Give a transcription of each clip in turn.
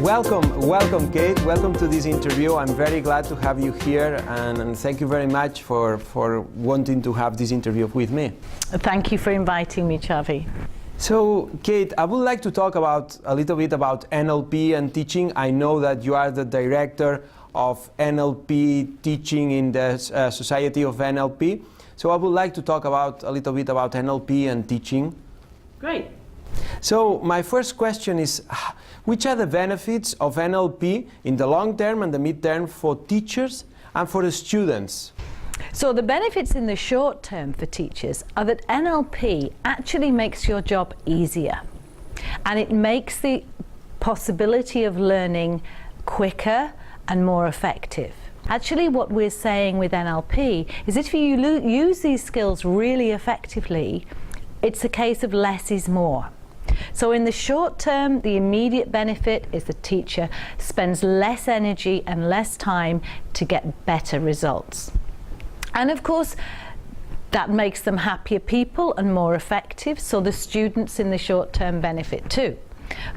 Welcome, Kate. Welcome to this interview. I'm very glad to have you here, and thank you very much for wanting to have this interview with me. Thank you for inviting me, Xavi. So, Kate, I would like to talk a little bit about NLP and teaching. I know that you are the director of NLP teaching in the Society of NLP. So I would like to talk a little bit about NLP and teaching. Great. So my first question is, which are the benefits of NLP in the long term and the mid-term for teachers and for the students? So the benefits in the short term for teachers are that NLP actually makes your job easier, and it makes the possibility of learning quicker and more effective. Actually, what we're saying with NLP is if you use these skills really effectively, it's a case of less is more. So in the short term, the immediate benefit is the teacher spends less energy and less time to get better results. And of course, that makes them happier people and more effective, so the students in the short term benefit too,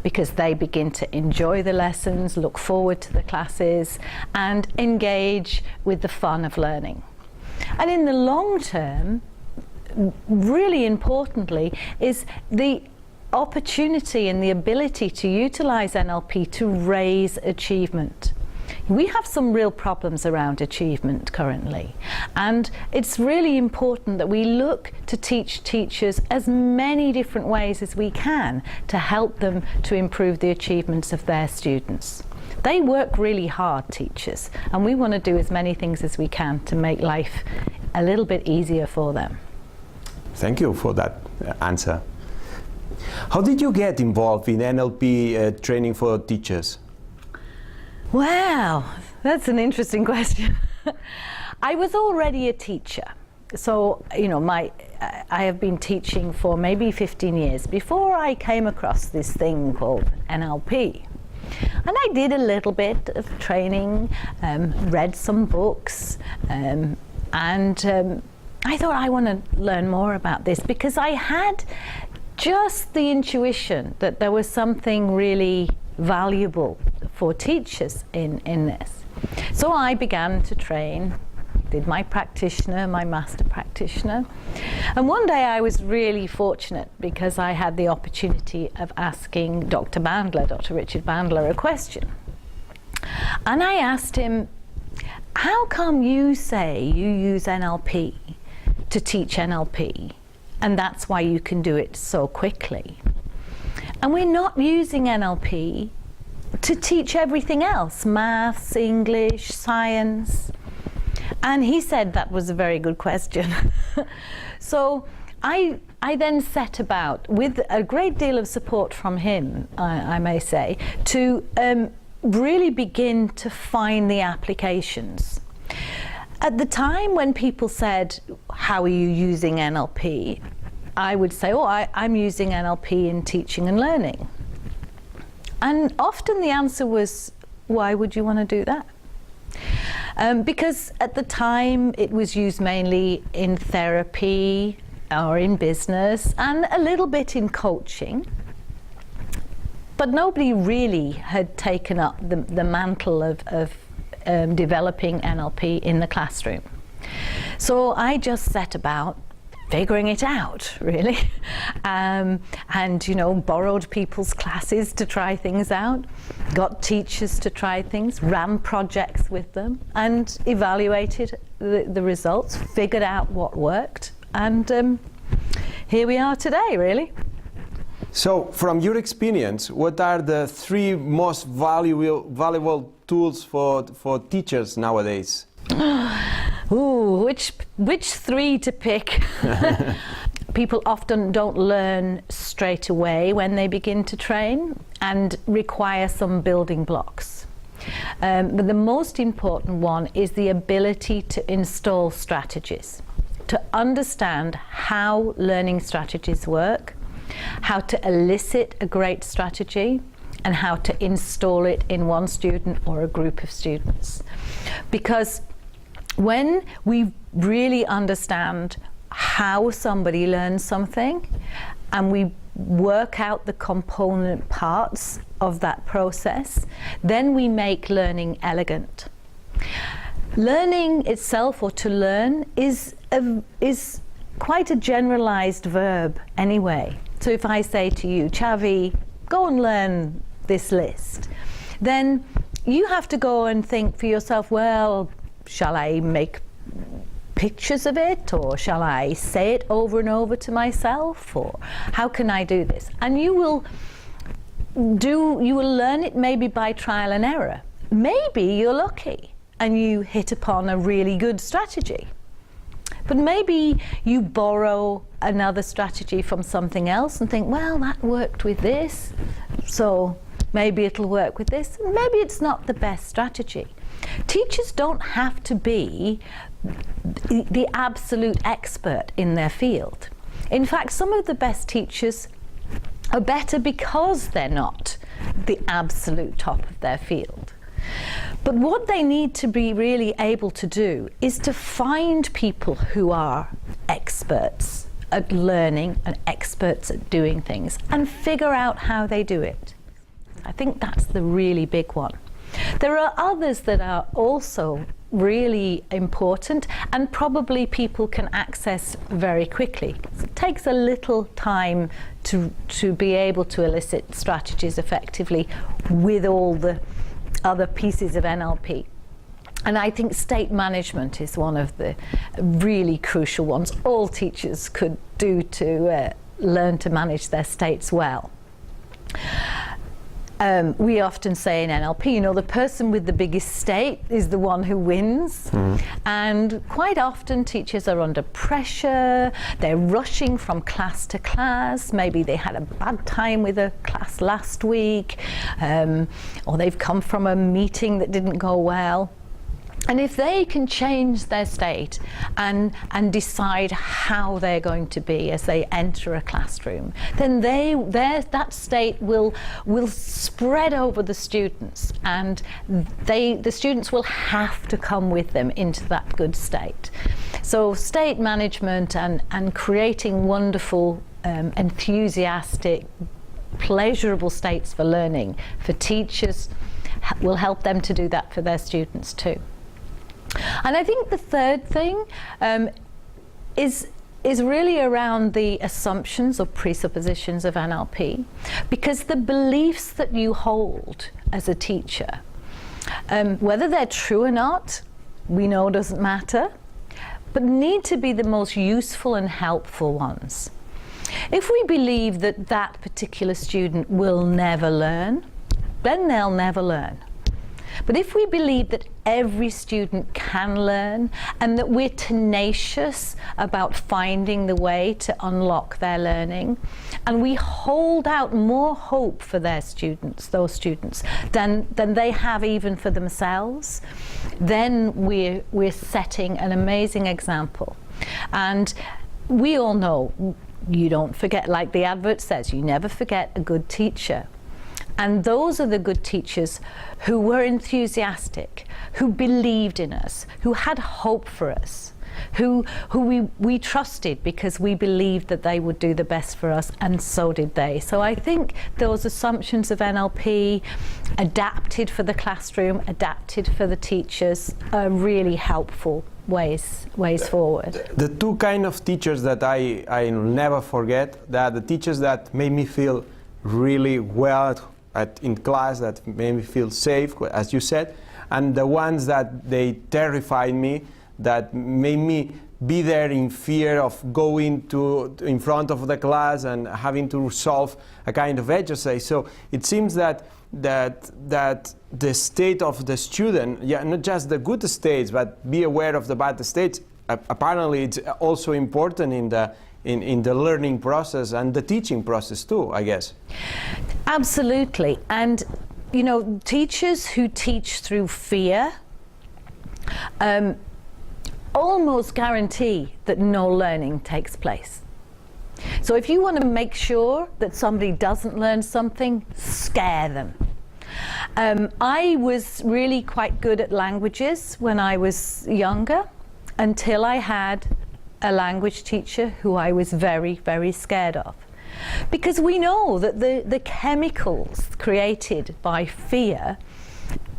because they begin to enjoy the lessons, look forward to the classes, and engage with the fun of learning. And in the long term, really importantly, is the opportunity and the ability to utilize NLP to raise achievement. We have some real problems around achievement currently, and it's really important that we look to teach teachers as many different ways as we can to help them to improve the achievements of their students. They work really hard, teachers, and we want to do as many things as we can to make life a little bit easier for them. Thank you for that answer. How did you get involved in NLP training for teachers? Wow, that's an interesting question. I was already a teacher. So, you know, I have been teaching for maybe 15 years before I came across this thing called NLP. And I did a little bit of training, read some books, and I thought I want to learn more about this because I had just the intuition that there was something really valuable for teachers in this. So I began to train, did my practitioner, my master practitioner. And one day I was really fortunate because I had the opportunity of asking Dr. Richard Bandler, a question. And I asked him, how come you say you use NLP to teach NLP, and that's why you can do it so quickly? And we're not using NLP to teach everything else, maths, English, science. And he said that was a very good question. So I then set about, with a great deal of support from him, I may say, to really begin to find the applications. At the time when people said, how are you using NLP? I would say, I'm using NLP in teaching and learning. And often the answer was, why would you want to do that? Because at the time it was used mainly in therapy or in business and a little bit in coaching. But nobody really had taken up the mantle of developing NLP in the classroom. So I just set about figuring it out, really, and borrowed people's classes to try things out, got teachers to try things, ran projects with them, and evaluated the results, figured out what worked, and here we are today, really. So, from your experience, what are the three most valuable tools for teachers nowadays? Ooh, which three to pick? People often don't learn straight away when they begin to train and require some building blocks. But the most important one is the ability to install strategies, to understand how learning strategies work, how to elicit a great strategy, and how to install it in one student or a group of students. Because when we really understand how somebody learns something and we work out the component parts of that process, then we make learning elegant. Learning itself, or to learn, is quite a generalized verb anyway. So if I say to you, Chavi, go and learn this list, then you have to go and think for yourself, well, shall I make pictures of it, or shall I say it over and over to myself, or how can I do this? And you will learn it maybe by trial and error. Maybe you're lucky and you hit upon a really good strategy. But maybe you borrow another strategy from something else and think, well, that worked with this, so maybe it'll work with this. Maybe it's not the best strategy. Teachers don't have to be the absolute expert in their field. In fact, some of the best teachers are better because they're not the absolute top of their field. But what they need to be really able to do is to find people who are experts at learning and experts at doing things and figure out how they do it. I think that's the really big one. There are others that are also really important and probably people can access very quickly. It takes a little time to be able to elicit strategies effectively with all the other pieces of NLP. And I think state management is one of the really crucial ones all teachers could do to learn to manage their states well. We often say in NLP, you know, the person with the biggest state is the one who wins. And quite often teachers are under pressure, they're rushing from class to class, maybe they had a bad time with a class last week, or they've come from a meeting that didn't go well. And if they can change their state and decide how they're going to be as they enter a classroom, then that state will spread over the students, and the students will have to come with them into that good state. So state management and creating wonderful, enthusiastic, pleasurable states for learning for teachers will help them to do that for their students too. And I think the third thing is really around the assumptions or presuppositions of NLP, because the beliefs that you hold as a teacher, whether they're true or not, we know doesn't matter, but need to be the most useful and helpful ones. If we believe that that particular student will never learn, then they'll never learn. But if we believe that every student can learn and that we're tenacious about finding the way to unlock their learning, and we hold out more hope for those students, than they have even for themselves, then we're setting an amazing example. And we all know, you don't forget, like the advert says, you never forget a good teacher. And those are the good teachers who were enthusiastic, who believed in us, who had hope for us, who we trusted because we believed that they would do the best for us, and so did they. So I think those assumptions of NLP, adapted for the classroom, adapted for the teachers, are really helpful ways forward. The two kind of teachers that I never forget, that the teachers that made me feel really well in class, that made me feel safe, as you said, and the ones that they terrified me, that made me be there in fear of going in front of the class and having to solve a kind of exercise. So it seems that the state of the student, not just the good states, but be aware of the bad states. Apparently, it's also important in the learning process and the teaching process too, I guess. Absolutely. And you know, teachers who teach through fear almost guarantee that no learning takes place. So if you want to make sure that somebody doesn't learn something, scare them. I was really quite good at languages when I was younger, until I had a language teacher who I was very, very scared of. Because we know that the chemicals created by fear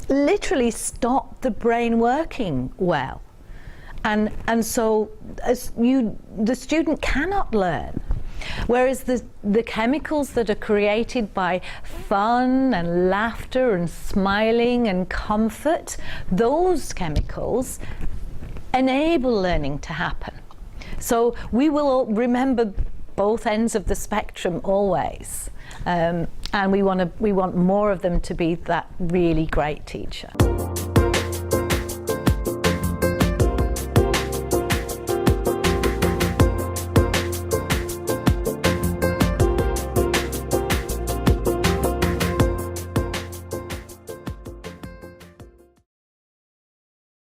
literally stop the brain working well. And so the student cannot learn. Whereas the chemicals that are created by fun and laughter and smiling and comfort, those chemicals enable learning to happen. So we will remember both ends of the spectrum always. And we want more of them to be that really great teacher.